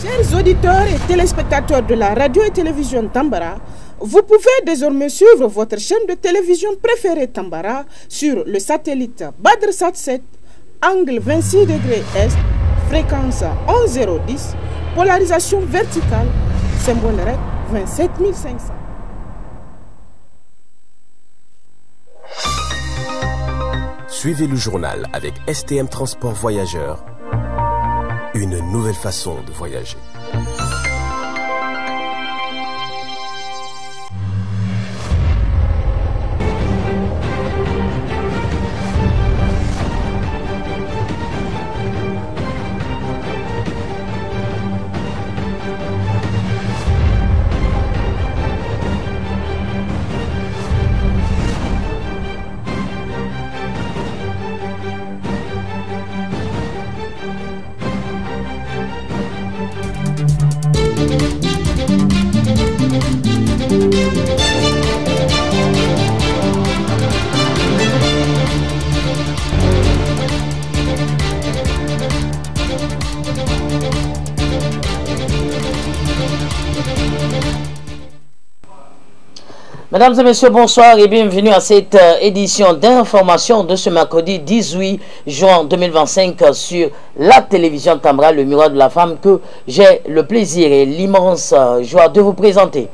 Chers auditeurs et téléspectateurs de la radio et télévision Tambara, vous pouvez désormais suivre votre chaîne de télévision préférée Tambara sur le satellite Badrsat 7, angle 26 degrés Est, fréquence 11010, polarisation verticale, symbole REC 27500. Suivez le journal avec STM Transport Voyageurs. Une nouvelle façon de voyager. Mesdames et messieurs, bonsoir et bienvenue à cette édition d'information de ce mercredi 18 juin 2025 sur la télévision Tambara, le miroir de la femme, que j'ai le plaisir et l'immense joie de vous présenter.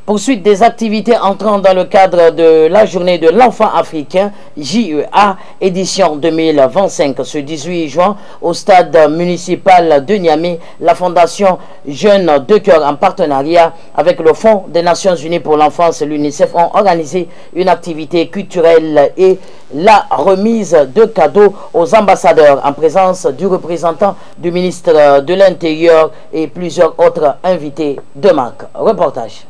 Poursuite des activités entrant dans le cadre de la journée de l'enfant africain, JEA, édition 2025. Ce 18 juin, au stade municipal de Niamey, la Fondation Jeunes de Cœur, en partenariat avec le Fonds des Nations Unies pour l'enfance et l'UNICEF, ont organisé une activité culturelle et la remise de cadeaux aux ambassadeurs en présence du représentant du ministre de l'Intérieur et plusieurs autres invités de marque. Reportage.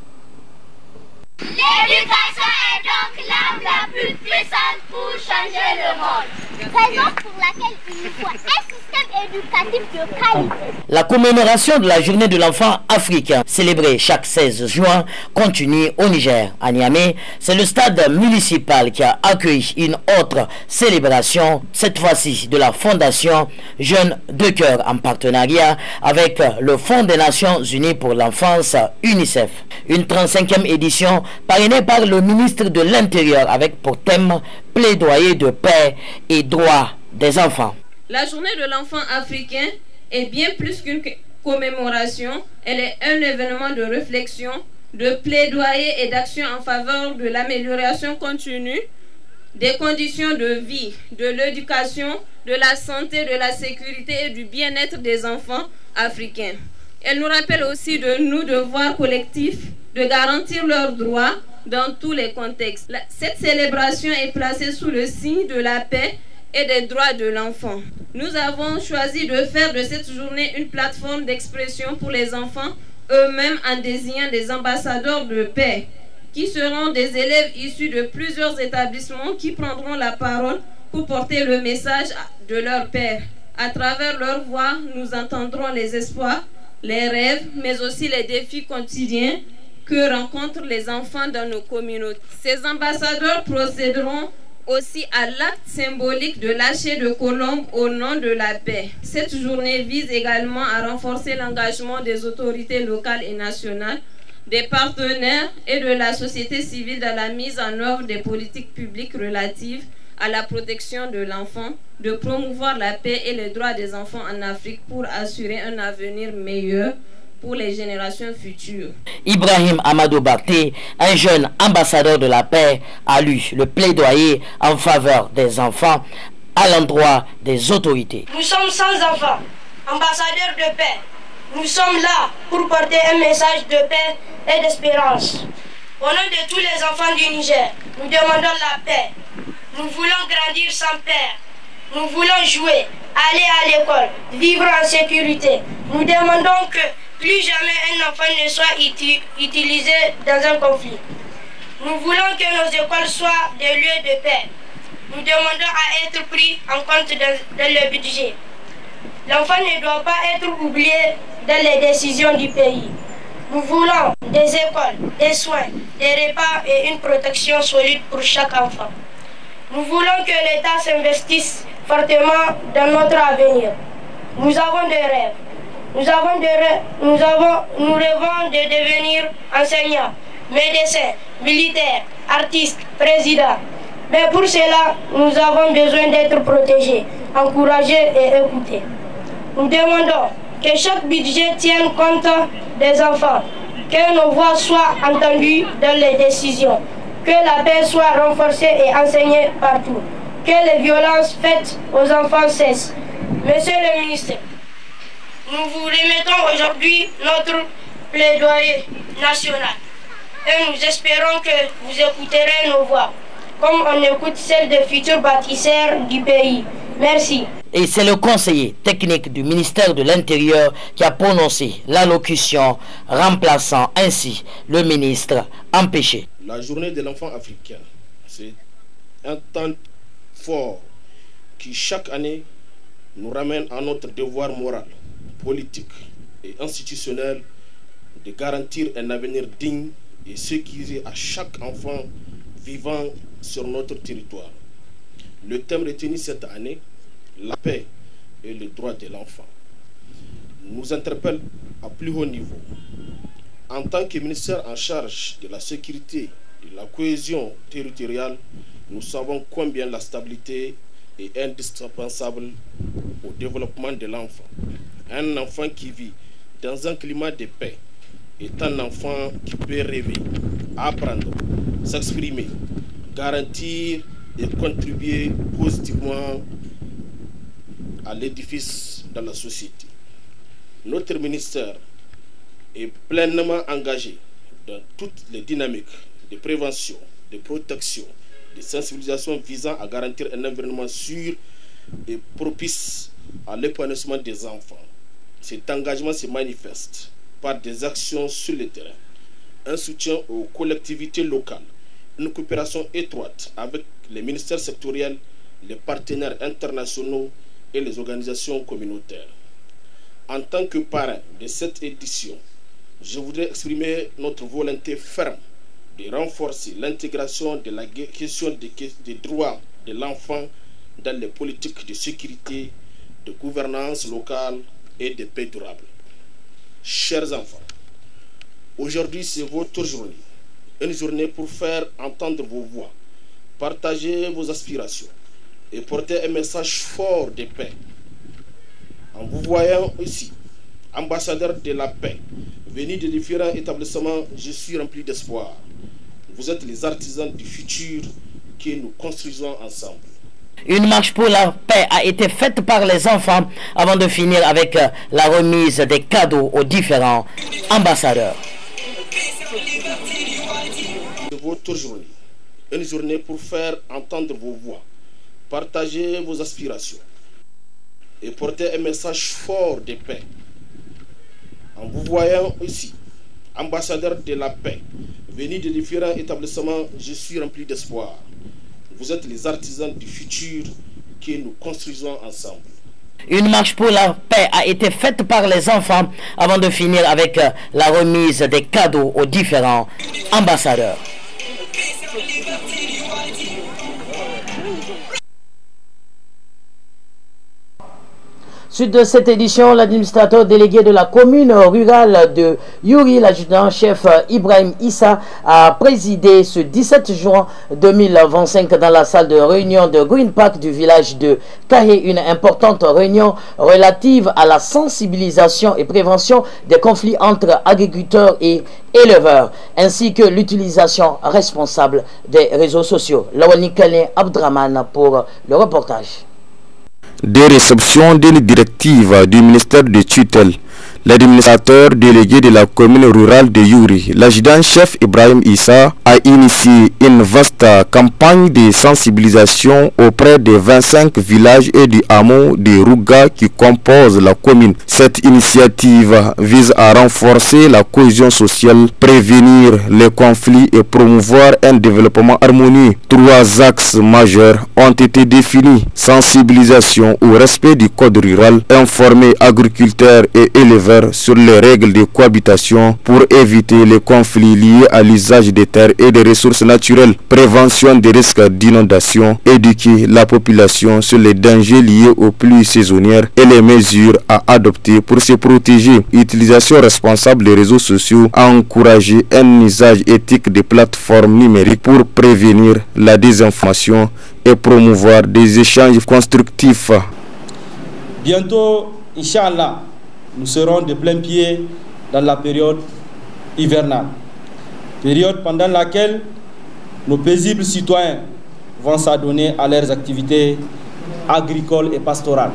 L'éducation est donc l'arme la plus puissante pour changer le monde. Raison pour laquelle il nous faut un système éducatif de qualité. La commémoration de la journée de l'enfant africain, célébrée chaque 16 juin, continue au Niger. À Niamey, c'est le stade municipal qui a accueilli une autre célébration, cette fois-ci de la Fondation Jeunes de Cœur, en partenariat avec le Fonds des Nations Unies pour l'enfance, UNICEF. Une 35e édition parrainée par le ministre de l'Intérieur avec pour thème plaidoyer de paix et droits des enfants. La journée de l'enfant africain est bien plus qu'une commémoration, elle est un événement de réflexion, de plaidoyer et d'action en faveur de l'amélioration continue des conditions de vie, de l'éducation, de la santé, de la sécurité et du bien-être des enfants africains. Elle nous rappelle aussi de nos devoirs collectifs de garantir leurs droits dans tous les contextes. Cette célébration est placée sous le signe de la paix et des droits de l'enfant. Nous avons choisi de faire de cette journée une plateforme d'expression pour les enfants eux-mêmes en désignant des ambassadeurs de paix qui seront des élèves issus de plusieurs établissements qui prendront la parole pour porter le message de leur père. À travers leur voix, nous entendrons les espoirs, les rêves, mais aussi les défis quotidiens que rencontrent les enfants dans nos communautés. Ces ambassadeurs procéderont aussi à l'acte symbolique de lâcher de colombe au nom de la paix. Cette journée vise également à renforcer l'engagement des autorités locales et nationales, des partenaires et de la société civile dans la mise en œuvre des politiques publiques relatives à la protection de l'enfant, de promouvoir la paix et les droits des enfants en Afrique pour assurer un avenir meilleur pour les générations futures. Ibrahim Amadou Bakté, un jeune ambassadeur de la paix, a lu le plaidoyer en faveur des enfants à l'endroit des autorités. Nous sommes sans enfants, ambassadeurs de paix. Nous sommes là pour porter un message de paix et d'espérance. Au nom de tous les enfants du Niger, nous demandons la paix. Nous voulons grandir sans peur. Nous voulons jouer, aller à l'école, vivre en sécurité. Nous demandons que plus jamais un enfant ne soit utilisé dans un conflit. Nous voulons que nos écoles soient des lieux de paix. Nous demandons à être pris en compte dans le budget. L'enfant ne doit pas être oublié dans les décisions du pays. Nous voulons des écoles, des soins, des repas et une protection solide pour chaque enfant. Nous voulons que l'État s'investisse fortement dans notre avenir. Nous avons des rêves. Nous rêvons de devenir enseignants, médecins, militaires, artistes, présidents. Mais pour cela, nous avons besoin d'être protégés, encouragés et écoutés. Nous demandons que chaque budget tienne compte des enfants, que nos voix soient entendues dans les décisions, que la paix soit renforcée et enseignée partout, que les violences faites aux enfants cessent. Monsieur le ministre, nous vous remettons aujourd'hui notre plaidoyer national et nous espérons que vous écouterez nos voix, comme on écoute celles des futurs bâtisseurs du pays. Merci. Et c'est le conseiller technique du ministère de l'Intérieur qui a prononcé l'allocution, remplaçant ainsi le ministre empêché. La journée de l'enfant africain, c'est un temps fort qui chaque année nous ramène à notre devoir moral, politique et institutionnel de garantir un avenir digne et sécurisé à chaque enfant vivant sur notre territoire. Le thème retenu cette année, la paix et le droit de l'enfant, nous interpelle à plus haut niveau. En tant que ministère en charge de la sécurité et de la cohésion territoriale, nous savons combien la stabilité est indispensable au développement de l'enfant. Un enfant qui vit dans un climat de paix est un enfant qui peut rêver, apprendre, s'exprimer, garantir et contribuer positivement à l'édifice dans la société. Notre ministère est pleinement engagé dans toutes les dynamiques de prévention, de protection, de sensibilisation visant à garantir un environnement sûr et propice à l'épanouissement des enfants. Cet engagement se manifeste par des actions sur le terrain, un soutien aux collectivités locales, une coopération étroite avec les ministères sectoriels, les partenaires internationaux et les organisations communautaires. En tant que parrain de cette édition, je voudrais exprimer notre volonté ferme de renforcer l'intégration de la question des droits de l'enfant dans les politiques de sécurité, de gouvernance locale et de paix durable. Chers enfants, aujourd'hui c'est votre journée, une journée pour faire entendre vos voix, partager vos aspirations et porter un message fort de paix. En vous voyant ici, ambassadeur de la paix, venu de différents établissements, je suis rempli d'espoir. Vous êtes les artisans du futur que nous construisons ensemble. Une marche pour la paix a été faite par les enfants avant de finir avec la remise des cadeaux aux différents ambassadeurs. C'est votre journée, une journée pour faire entendre vos voix, partager vos aspirations et porter un message fort de paix. En vous voyant ici, ambassadeur de la paix, venu de différents établissements, je suis rempli d'espoir. Vous êtes les artisans du futur que nous construisons ensemble. Une marche pour la paix a été faite par les enfants avant de finir avec la remise des cadeaux aux différents ambassadeurs. Suite de cette édition, l'administrateur délégué de la commune rurale de Yuri, l'adjudant-chef Ibrahim Issa, a présidé ce 17 juin 2025 dans la salle de réunion de Green Park du village de Kahé, une importante réunion relative à la sensibilisation et prévention des conflits entre agriculteurs et éleveurs, ainsi que l'utilisation responsable des réseaux sociaux. Lawani Kalin Abdraman pour le reportage. Des réceptions d'une directive du ministère de tutelle, l'administrateur délégué de la commune rurale de Yuri, l'adjudant-chef Ibrahim Issa, a initié une vaste campagne de sensibilisation auprès des 25 villages et du hameau de Rouga qui composent la commune. Cette initiative vise à renforcer la cohésion sociale, prévenir les conflits et promouvoir un développement harmonieux. 3 axes majeurs ont été définis: sensibilisation au respect du code rural, informer agriculteurs et éleveurs éleveurs sur les règles de cohabitation pour éviter les conflits liés à l'usage des terres et des ressources naturelles, prévention des risques d'inondation, éduquer la population sur les dangers liés aux pluies saisonnières et les mesures à adopter pour se protéger, utilisation responsable des réseaux sociaux, encourager un usage éthique des plateformes numériques pour prévenir la désinformation et promouvoir des échanges constructifs. Bientôt, Inch'Allah, nous serons de plein pied dans la période hivernale. Période pendant laquelle nos paisibles citoyens vont s'adonner à leurs activités agricoles et pastorales.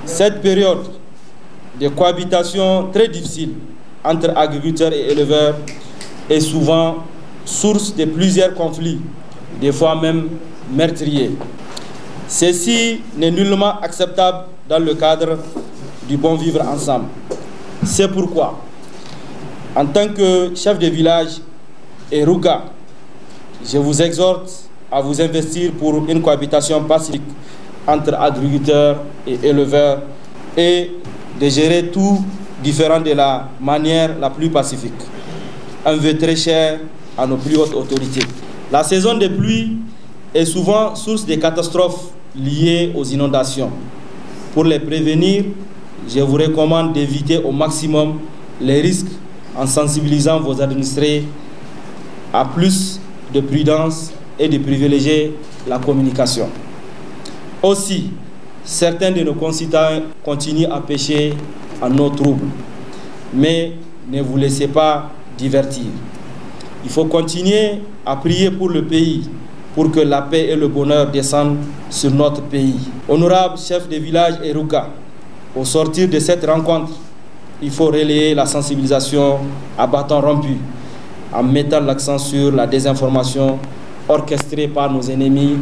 Cette période de cohabitation très difficile entre agriculteurs et éleveurs est souvent source de plusieurs conflits, des fois même meurtriers. Ceci n'est nullement acceptable dans le cadre du bon vivre ensemble. C'est pourquoi, en tant que chef de village et Rouga, je vous exhorte à vous investir pour une cohabitation pacifique entre agriculteurs et éleveurs et de gérer tout différent de la manière la plus pacifique. Un vœu très cher à nos plus hautes autorités. La saison des pluies est souvent source de catastrophes liées aux inondations. Pour les prévenir, je vous recommande d'éviter au maximum les risques en sensibilisant vos administrés à plus de prudence et de privilégier la communication. Aussi, certains de nos concitoyens continuent à pêcher en eau trouble, mais ne vous laissez pas divertir. Il faut continuer à prier pour le pays, pour que la paix et le bonheur descendent sur notre pays. Honorable chef de village et Rouga, au sortir de cette rencontre, il faut relayer la sensibilisation à bâton rompu, en mettant l'accent sur la désinformation orchestrée par nos ennemis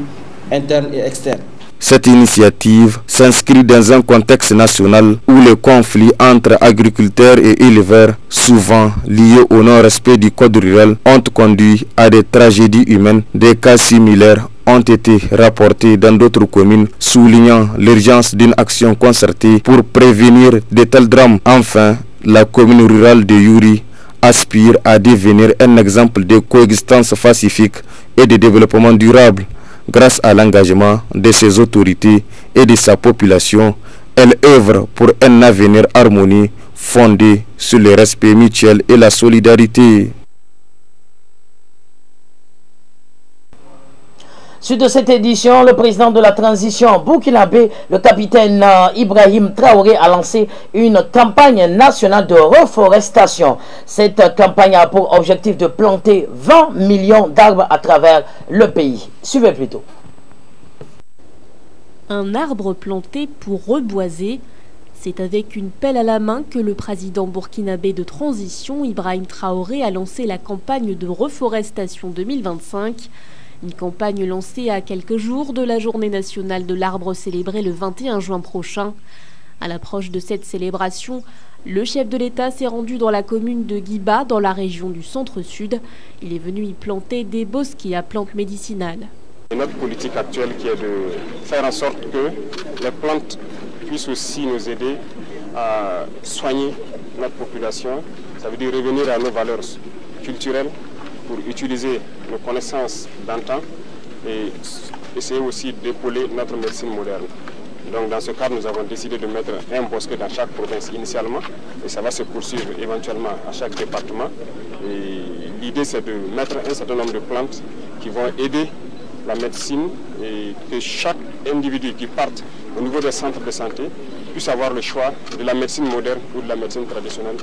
internes et externes. Cette initiative s'inscrit dans un contexte national où les conflits entre agriculteurs et éleveurs, souvent liés au non-respect du code rural, ont conduit à des tragédies humaines. Des cas similaires ont été rapportés dans d'autres communes, soulignant l'urgence d'une action concertée pour prévenir de tels drames. Enfin, la commune rurale de Yuri aspire à devenir un exemple de coexistence pacifique et de développement durable. Grâce à l'engagement de ses autorités et de sa population, elle œuvre pour un avenir harmonieux fondé sur le respect mutuel et la solidarité. Suite de cette édition, le président de la transition burkinabé, le capitaine Ibrahim Traoré, a lancé une campagne nationale de reforestation. Cette campagne a pour objectif de planter 20 millions d'arbres à travers le pays. Suivez plutôt. Un arbre planté pour reboiser. C'est avec une pelle à la main que le président burkinabé de transition, Ibrahim Traoré, a lancé la campagne de reforestation 2025. Une campagne lancée à quelques jours de la journée nationale de l'arbre célébrée le 21 juin prochain. À l'approche de cette célébration, le chef de l'État s'est rendu dans la commune de Guiba, dans la région du centre-sud. Il est venu y planter des bosquets à plantes médicinales. Notre politique actuelle qui est de faire en sorte que les plantes puissent aussi nous aider à soigner notre population. Ça veut dire revenir à nos valeurs culturelles pour utiliser nos connaissances d'antan et essayer aussi d'épauler notre médecine moderne. Donc dans ce cadre, nous avons décidé de mettre un bosquet dans chaque province initialement et ça va se poursuivre éventuellement à chaque département. L'idée c'est de mettre un certain nombre de plantes qui vont aider la médecine et que chaque individu qui parte au niveau des centres de santé puisse avoir le choix de la médecine moderne ou de la médecine traditionnelle.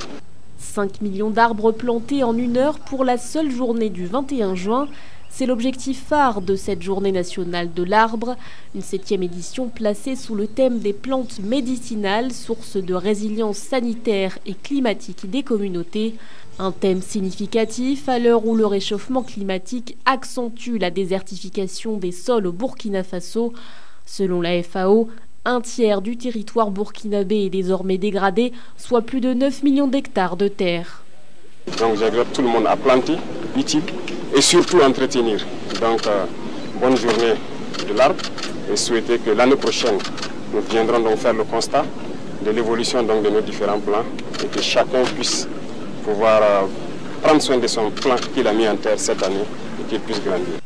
5 millions d'arbres plantés en 1 heure pour la seule journée du 21 juin. C'est l'objectif phare de cette journée nationale de l'arbre, une 7e édition placée sous le thème des plantes médicinales, source de résilience sanitaire et climatique des communautés. Un thème significatif à l'heure où le réchauffement climatique accentue la désertification des sols au Burkina Faso. Selon la FAO, 1/3 du territoire burkinabé est désormais dégradé, soit plus de 9 millions d'hectares de terre. Donc j'exhorte tout le monde à planter, utile et surtout entretenir. Donc bonne journée de l'arbre et souhaiter que l'année prochaine nous viendrons donc faire le constat de l'évolution de nos différents plans et que chacun puisse pouvoir prendre soin de son plan qu'il a mis en terre cette année et qu'il puisse grandir.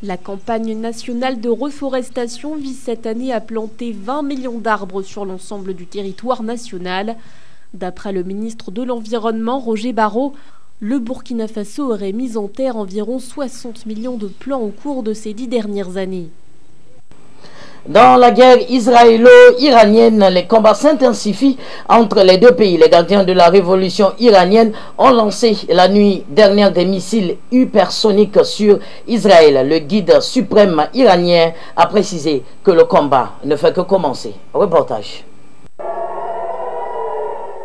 La campagne nationale de reforestation vise cette année à planter 20 millions d'arbres sur l'ensemble du territoire national. D'après le ministre de l'Environnement, Roger Barrot, le Burkina Faso aurait mis en terre environ 60 millions de plants au cours de ces 10 dernières années. Dans la guerre israélo-iranienne, les combats s'intensifient entre les deux pays. Les gardiens de la révolution iranienne ont lancé la nuit dernière des missiles hypersoniques sur Israël. Le guide suprême iranien a précisé que le combat ne fait que commencer. Reportage.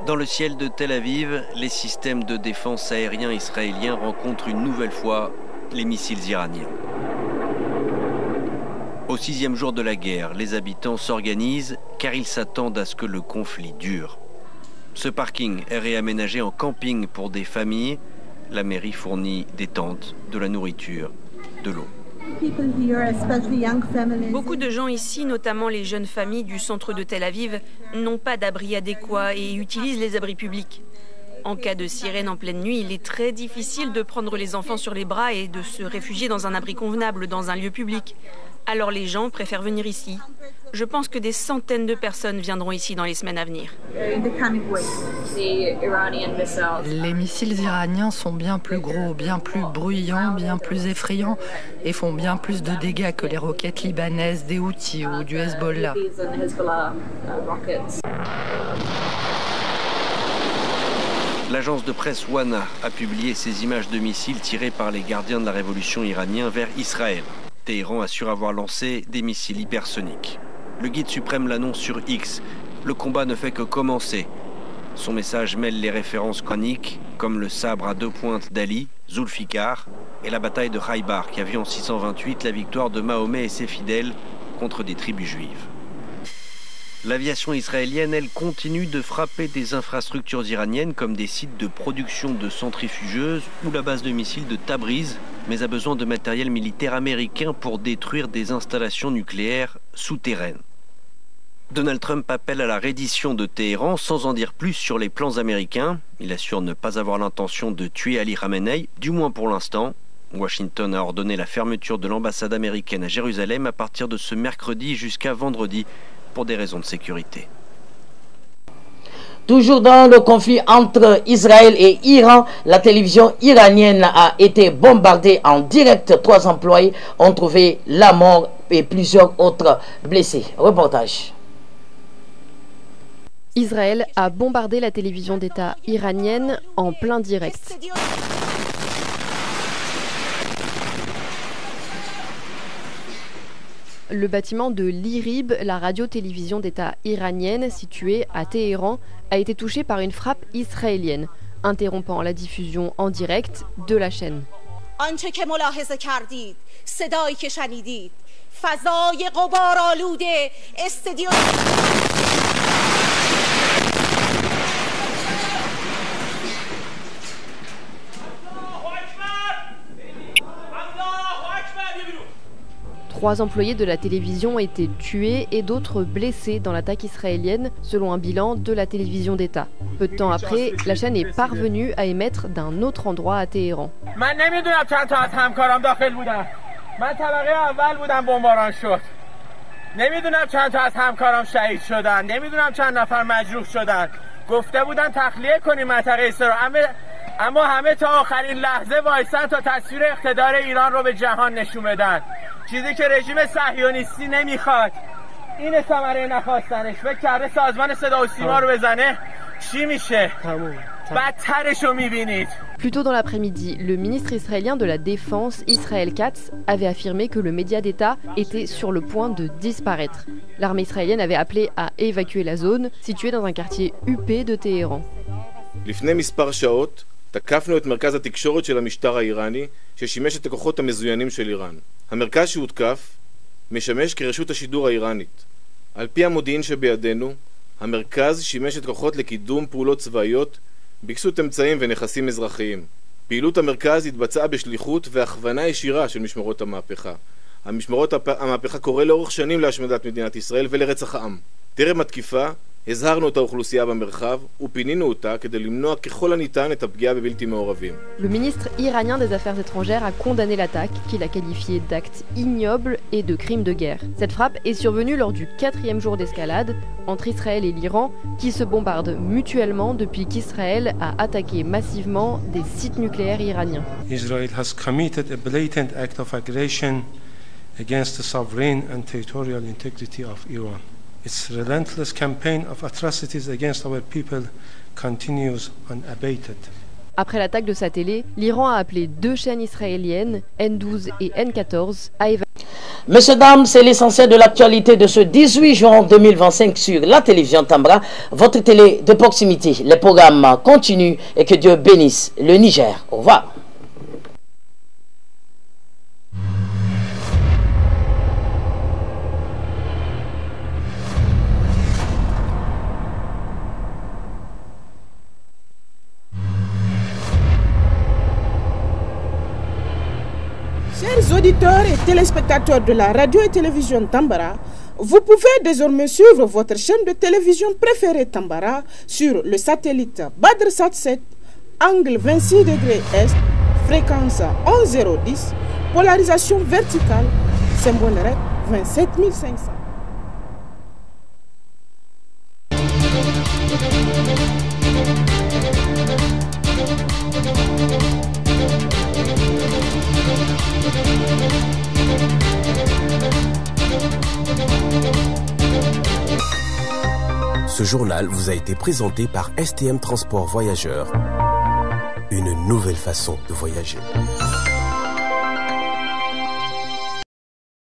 Dans le ciel de Tel Aviv, les systèmes de défense aériens israéliens rencontrent une nouvelle fois les missiles iraniens. Au 6e jour de la guerre, les habitants s'organisent car ils s'attendent à ce que le conflit dure. Ce parking est réaménagé en camping pour des familles. La mairie fournit des tentes, de la nourriture, de l'eau. Beaucoup de gens ici, notamment les jeunes familles du centre de Tel Aviv, n'ont pas d'abri adéquat et utilisent les abris publics. En cas de sirène en pleine nuit, il est très difficile de prendre les enfants sur les bras et de se réfugier dans un abri convenable, dans un lieu public. Alors les gens préfèrent venir ici. Je pense que des centaines de personnes viendront ici dans les semaines à venir. Les missiles iraniens sont bien plus gros, bien plus bruyants, bien plus effrayants et font bien plus de dégâts que les roquettes libanaises des Houthis ou du Hezbollah. L'agence de presse Wana a publié ces images de missiles tirés par les gardiens de la révolution iranien vers Israël. Téhéran assure avoir lancé des missiles hypersoniques. Le guide suprême l'annonce sur X. Le combat ne fait que commencer. Son message mêle les références coraniques, comme le sabre à deux pointes d'Ali, Zulfikar, et la bataille de Khaybar, qui a vu en 628 la victoire de Mahomet et ses fidèles contre des tribus juives. L'aviation israélienne, elle, continue de frapper des infrastructures iraniennes comme des sites de production de centrifugeuses ou la base de missiles de Tabriz, mais a besoin de matériel militaire américain pour détruire des installations nucléaires souterraines. Donald Trump appelle à la reddition de Téhéran sans en dire plus sur les plans américains. Il assure ne pas avoir l'intention de tuer Ali Khamenei, du moins pour l'instant. Washington a ordonné la fermeture de l'ambassade américaine à Jérusalem à partir de ce mercredi jusqu'à vendredi, pour des raisons de sécurité. Toujours dans le conflit entre Israël et Iran, la télévision iranienne a été bombardée en direct. 3 employés ont trouvé la mort et plusieurs autres blessés. Reportage. Israël a bombardé la télévision d'État iranienne en plein direct. Le bâtiment de l'IRIB, la radio-télévision d'État iranienne située à Téhéran, a été touché par une frappe israélienne, interrompant la diffusion en direct de la chaîne. Trois employés de la télévision étaient tués et d'autres blessés dans l'attaque israélienne, selon un bilan de la télévision d'État. Peu de temps après, la chaîne est parvenue à émettre d'un autre endroit à Téhéran. اما همه تا آخرین لحظه وایسن تا تصویر اقتدار ایران رو به جهان نشون بدن. چیزی که رژیم صهیونیستی نمیخواد. این ثمره نخواستنش. فکر کرده سازمان صدا و سیما رو بزنه چی میشه؟ بدترش رو میبینید. Plus tôt dans l'après-midi, le ministre israélien de la Défense, Israël Katz, avait affirmé que le média d'État était sur le point de disparaître. L'armée israélienne avait appelé à évacuer la zone, située dans un quartier huppé de Téhéran. לפני מספר שעות תקפנו את מרכז התקשורת של המשטר האיראני ששימש את הכוחות המזוינים של איראן. המרכז שהותקף משמש כרשות השידור האיראנית. על פי המודיעין שבידינו, המרכז שימש את כוחות לקידום פעולות צבאיות בקסות אמצעים ונכסים אזרחיים. פעילות המרכז התבצעה בשליחות והכוונה ישירה של משמרות המהפכה. המשמרות המהפכה קורא לאורך שנים להשמדת מדינת ישראל ולרצח העם. טרם התקיפה הזהרנו את האוכלוסייה במרחב ופינינו אותה כדי למנוע ככל הניתן את הפגיעה בבלתי מעורבים. Le ministre iranien des Affaires étrangères a condamné l'attaque, qu'il a qualifiée d'acte ignoble et de crime de guerre. Cette frappe est survenue lors du 4e jour d'escalade entre Israël et l'Iran, qui se bombardent mutuellement depuis qu'Israël a attaqué massivement des sites nucléaires iraniens. Israel has committed a blatant act of aggression against the sovereign and territorial integrity of Iran. Its relentless campaign of atrocities against our people continues unabated. Après l'attaque de sa télé, l'Iran a appelé 2 chaînes israéliennes, N12 et N14, à évacuer. Messieurs, dames, c'est l'essentiel de l'actualité de ce 18 juin 2025 sur la télévision Tambra, votre télé de proximité. Les programmes continuent et que Dieu bénisse le Niger. Au revoir. Chers auditeurs et téléspectateurs de la radio et télévision Tambara, vous pouvez désormais suivre votre chaîne de télévision préférée Tambara sur le satellite BadrSat 7, angle 26 degrés Est, fréquence 11010, polarisation verticale, symbole REC 27500. Ce journal vous a été présenté par STM Transport Voyageurs. Une nouvelle façon de voyager.